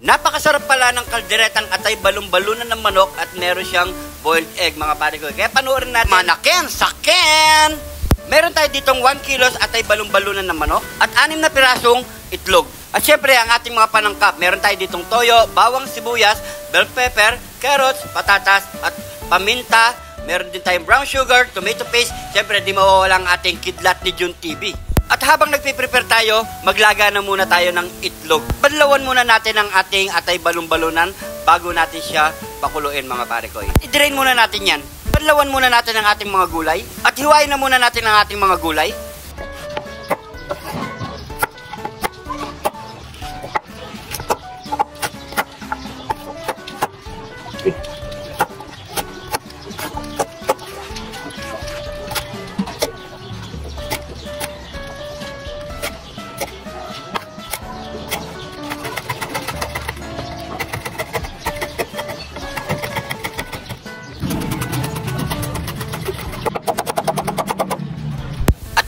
Napakasarap pala ng kalderetang atay balong-balunan ng manok at meron siyang boiled egg mga pare ko. Kaya panoorin natin. Manaken, saken! Meron tayo ditong 1 kilos atay balong-balunan ng manok at 6 na pirasong itlog. At syempre ang ating mga panangkap, meron tayo ditong toyo, bawang sibuyas, bell pepper, carrots, patatas at paminta. Meron din tayong brown sugar, tomato paste. Syempre di mawawala ang ating kidlat ni Jun TV. At habang nagpiprepare tayo, maglaga na muna tayo ng itlog. Badlawan muna natin ang ating atay balong-balunan bago natin siya pakuluin mga pare ko. I-drain muna natin yan. Badlawan muna natin ang ating mga gulay. At hiwain na muna natin ang ating mga gulay.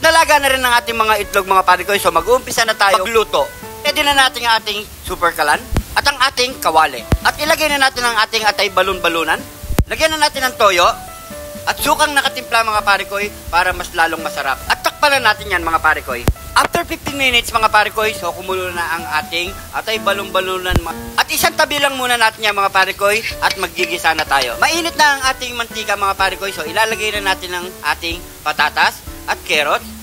Nalaga na rin ang ating mga itlog mga pare ko. So mag-uumpisa na tayo magluto. Pwede na natin ang ating super kalan at ang ating kawali. At ilagay na natin ang ating atay balon-balunan. Lagyan na natin ng toyo at sukang nakatimpla mga pare ko para mas lalong masarap. At takpalan natin yan mga pare ko. After 15 minutes mga pare ko, so kumulo na ang ating atay balon-balunan. At isang tabi lang muna natin yan mga pare ko at maggigisa na tayo. Mainit na ang ating mantika mga pare ko. So ilalagay na natin ang ating patatas at carrots.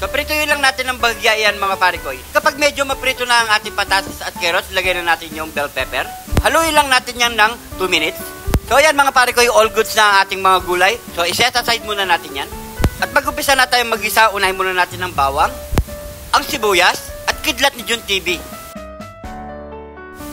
So, prituin lang natin ng bagya yan mga pare ko. Kapag medyo maprito na ang ating patatas at carrots, lagay na natin yung bell pepper. Haluin lang natin yan ng 2 minutes. So, yan mga pare ko, all goods na ang ating mga gulay. So, iset aside muna natin yan. At mag-umpisa na tayong mag-isa, unahin muna natin ng bawang, ang sibuyas, at kidlat ni Jun TV.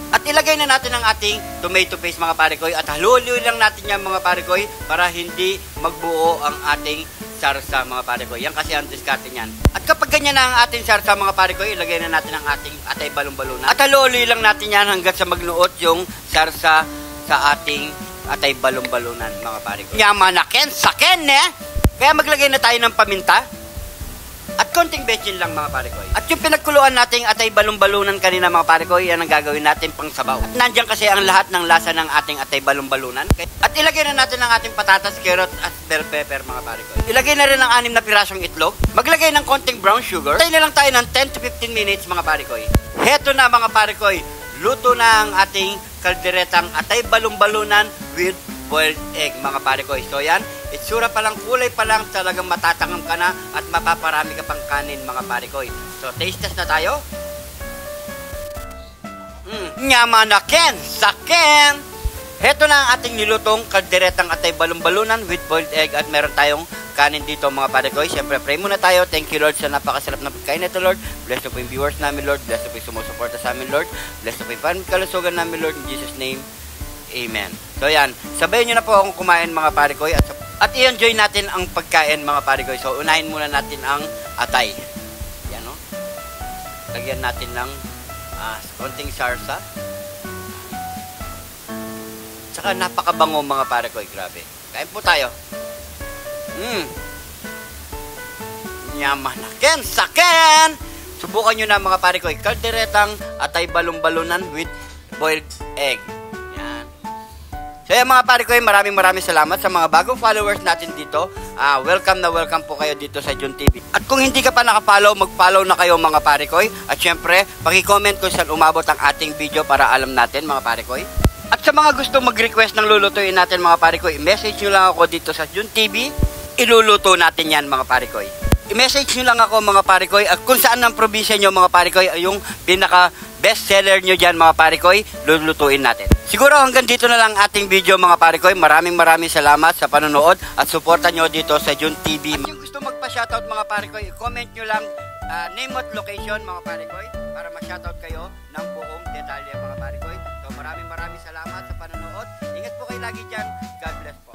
At ilagay na natin ang ating tomato paste mga pare ko. At haluin lang natin yan mga pare ko para hindi magbuo ang ating sarsa mga pare ko. Yan kasi ang diskarte niyan. At kapag ganyan na ang ating sarsa mga pare ko, ilagay na natin ang ating atay balong-balunan. At haluin lang natin yan hanggang sa magnuot yung sarsa sa ating atay balong-balunan mga pare ko. Yamanaken, saken Kaya maglagay na tayo ng paminta. At konting bechin lang mga pare ko. At yung pinagkuluan nating atay balong-balunan kanina mga pare ko, yan ang gagawin natin pang sabaw. At nandiyan kasi ang lahat ng lasa ng ating atay balong-balunan. At ilagay na natin ang ating patatas, carrot at bell pepper mga pare ko. Ilagay na rin ang 6 na pirasong itlog. Maglagay ng konting brown sugar. Tayo na lang tayo ng 10 to 15 minutes mga pare ko. Heto na mga pare ko. Luto na ang ating kalderetang atay balong-balunan with boiled egg mga pare ko. So yan, itsura pa lang, kulay pa lang, talagang matatangam ka na at mapaparami ka pang kanin mga pare ko. So taste test na tayo. Yamanaken, saken! Heto na ang ating nilutong kalderetang atay balong-balunan with boiled egg at meron tayong kanin dito mga pare ko. Siyempre pray muna tayo. Thank you Lord sa napakasarap na pagkain nito Lord. Bless po yung viewers namin Lord. Bless po yung sumusuporta sa amin Lord. Bless po yung kalusugan namin Lord. In Jesus name, Amen. So yan, sabayin nyo na po akong kumain mga pare ko at i-enjoy natin ang pagkain mga pare ko. So unahin muna natin ang atay. Yan o. Lagyan natin ng konting sarsa. Tsaka napakabango mga pare ko. Grabe. Kain po tayo. Yamanaken, saken! Subukan nyo na mga pare ko. Kalderetang atay balong-balunan with boiled egg. So yan mga pare ko, maraming salamat sa mga bagong followers natin dito. Welcome na welcome po kayo dito sa Jun TV. At kung hindi ka pa nakafollow, mag-follow na kayo mga pare ko. At syempre, paki-comment kung saan umabot ang ating video para alam natin mga pare ko. At sa mga gusto mag-request ng lulutuin natin mga pare ko, i-message nyo lang ako dito sa Jun TV. Iluluto natin yan mga pare ko. I-message nyo lang ako mga pare ko. At kung saan ang probinsya nyo mga pare ko, yung pinaka best seller nyo dyan mga pare ko, lulutuin natin. Siguro hanggang dito na lang ating video mga pare ko. Maraming salamat sa panonood at suporta nyo dito sa Jun TV. At yung gusto magpa-shoutout mga pare ko, i-comment nyo lang name at location mga pare ko para ma-shoutout kayo ng buong detalye mga pare ko. So maraming salamat sa panonood. Ingat po kayo lagi dyan. God bless po.